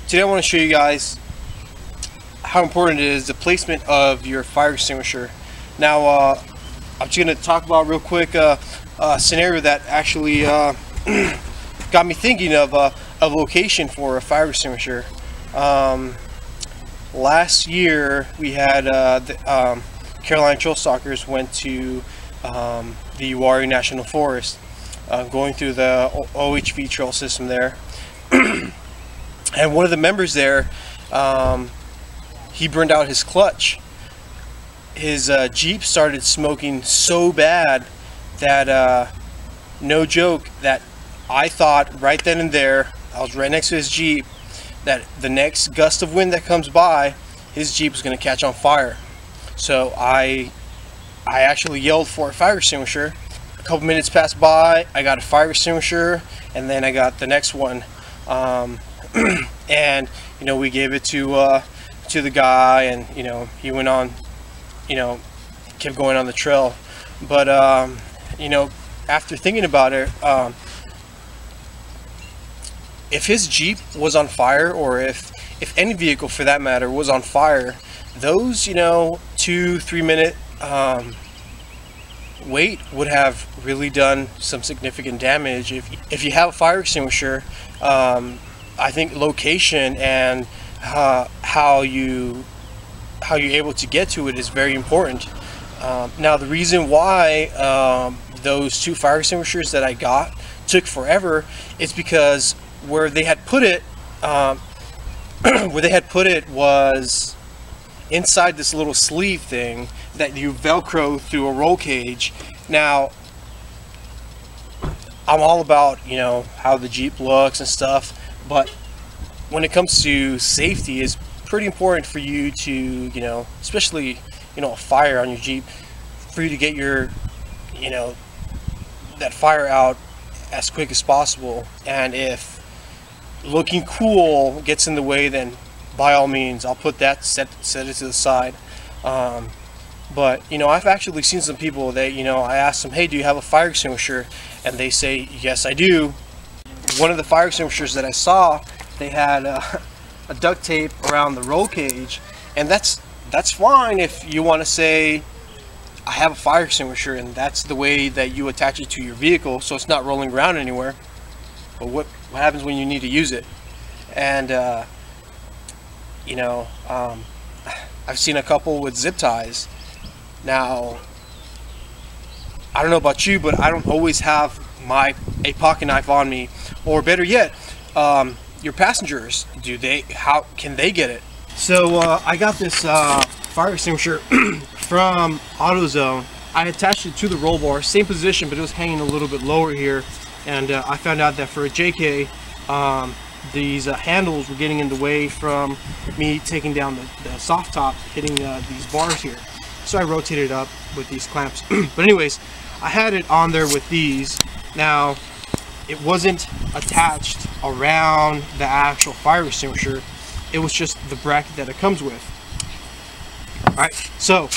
Today I want to show you guys how important it is, the placement of your fire extinguisher. Now I'm just going to talk about real quick a scenario that actually got me thinking of a location for a fire extinguisher. Last year we had the Carolina Trail Stalkers went to the Warrior National Forest, going through the OHV trail system there. And one of the members there, he burned out his clutch. His Jeep started smoking so bad that, no joke, that I thought right then and there, I was right next to his Jeep, that the next gust of wind that comes by, his Jeep was going to catch on fire. So I actually yelled for a fire extinguisher. A couple minutes passed by, I got a fire extinguisher, and then I got the next one. And you know, we gave it to the guy, and you know, he went on, you know, kept going on the trail. But you know, after thinking about it, if his Jeep was on fire, or if any vehicle for that matter was on fire, those, you know, 2-3 minute wait would have really done some significant damage. If you have a fire extinguisher, I think location and how you're able to get to it is very important. Now the reason why those 2 fire extinguishers that I got took forever is because where they had put it was inside this little sleeve thing that you velcro through a roll cage. Now I'm all about, you know, how the Jeep looks and stuff, but when it comes to safety, it's pretty important for you to, you know, especially, you know, a fire on your Jeep, for you to get your, you know, that fire out as quick as possible. And if looking cool gets in the way, then by all means I'll put that, set it to the side. But you know, I've actually seen some people that, you know, I asked them, hey, do you have a fire extinguisher? And they say, yes, I do. One of the fire extinguishers that I saw, they had a duct tape around the roll cage, and that's fine if you want to say, I have a fire extinguisher, and that's the way that you attach it to your vehicle, so it's not rolling around anywhere. But what happens when you need to use it? And you know, I've seen a couple with zip ties. Now I don't know about you, but I don't always have a pocket knife on me, or better yet, your passengers, how can they get it? So I got this fire extinguisher from AutoZone. I attached it to the roll bar, same position, but it was hanging a little bit lower here. And I found out that for a JK, these handles were getting in the way from me taking down the soft top, hitting these bars here. So I rotated it up with these clamps. But anyways, I had it on there with these. Now, it wasn't attached around the actual fire extinguisher. It was just the bracket that it comes with. Alright, so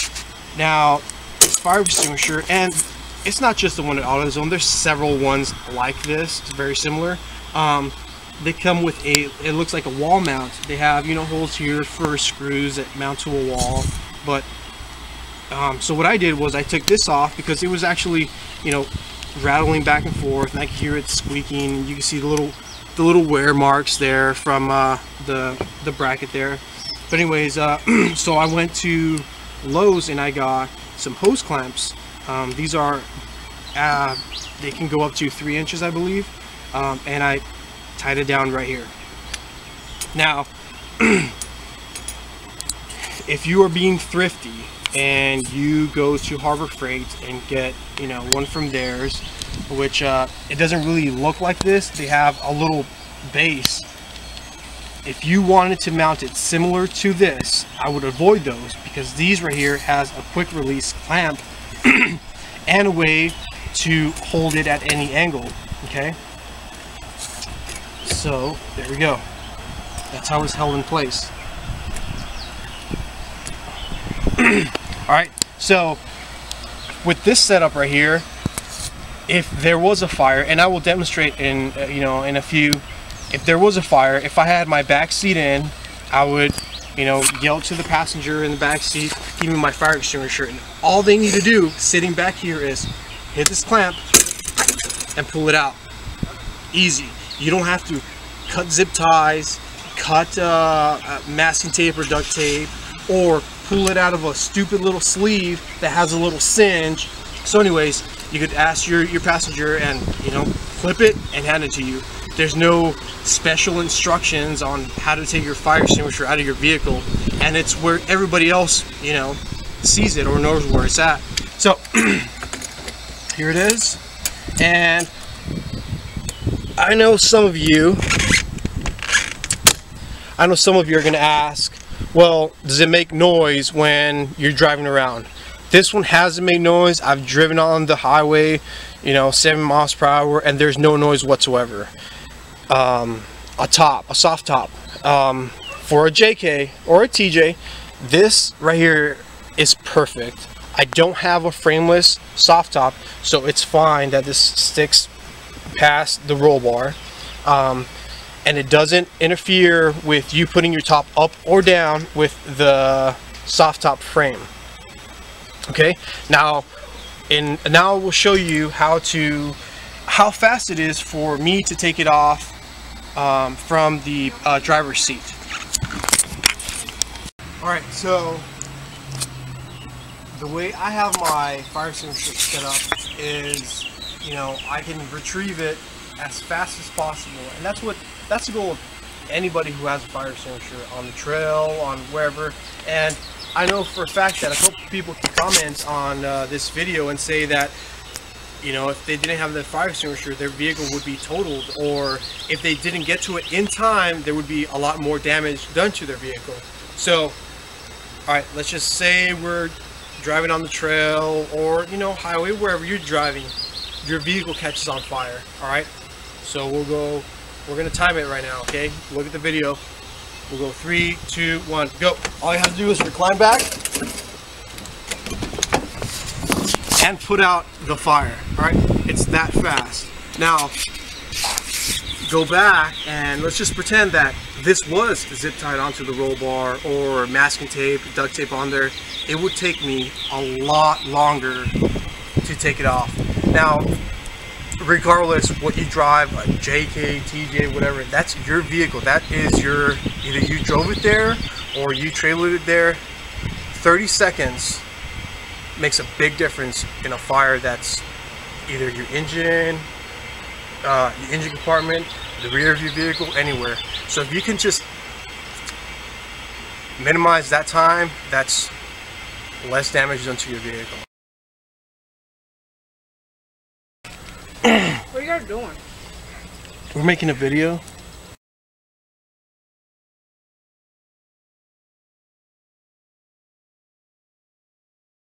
now this fire extinguisher, and it's not just the one at AutoZone, there's several ones like this. It's very similar. They come with it looks like a wall mount. They have, you know, holes here for screws that mount to a wall. But so what I did was I took this off because it was actually, you know, rattling back and forth, and I could hear it squeaking. You can see the little wear marks there from the bracket there. But anyways, so I went to Lowe's and I got some hose clamps. These are they can go up to 3 inches, I believe, and I tied it down right here. Now if you are being thrifty and you go to Harbor Freight and get, you know, one from theirs, which it doesn't really look like this, they have a little base. If you wanted to mount it similar to this, I would avoid those, because these right here has a quick release clamp and a way to hold it at any angle. Okay, so there we go. That's how it's held in place. Alright, so with this setup right here, if there was a fire, and I will demonstrate in in a few if there was a fire, if I had my back seat in, I would, you know, yell to the passenger in the back seat, give me my fire extinguisher, and all they need to do sitting back here is hit this clamp and pull it out. Easy. You don't have to cut zip ties, cut masking tape or duct tape, or pull it out of a stupid little sleeve that has a little singe. So anyways, you could ask your passenger and, you know, clip it and hand it to you. There's no special instructions on how to take your fire extinguisher out of your vehicle, and it's where everybody else, you know, sees it or knows where it's at. So here it is. And I know some of you are going to ask, well, does it make noise when you're driving around? This one hasn't made noise. I've driven on the highway, you know, 7 miles per hour, and there's no noise whatsoever. A soft top, for a JK or a TJ, this right here is perfect. I don't have a frameless soft top, so it's fine that this sticks past the roll bar, and it doesn't interfere with you putting your top up or down with the soft top frame. Okay, now we'll show you how fast it is for me to take it off from the driver's seat. Alright, so the way I have my fire extinguisher set up is, you know, I can retrieve it as fast as possible, and that's the goal of anybody who has a fire extinguisher on the trail, on wherever. And I know for a fact that a couple people can comment on this video and say that, you know, if they didn't have the fire extinguisher, their vehicle would be totaled, or if they didn't get to it in time, there would be a lot more damage done to their vehicle. So, alright, let's just say we're driving on the trail or, you know, highway, wherever you're driving, your vehicle catches on fire. Alright, so we're gonna time it right now, okay? Look at the video. We'll go 3, 2, 1, go. All you have to do is recline back and put out the fire. Alright, it's that fast. Now go back and let's just pretend that this was zip tied onto the roll bar or masking tape, duct tape on there. It would take me a lot longer to take it off. Now, regardless what you drive, a JK, TJ, whatever, that's your vehicle. That is your, either you drove it there or you trailered it there. 30 seconds makes a big difference in a fire that's either your engine compartment, the rear of your vehicle, anywhere. So if you can just minimize that time, that's less damage done to your vehicle. What are you guys doing? We're making a video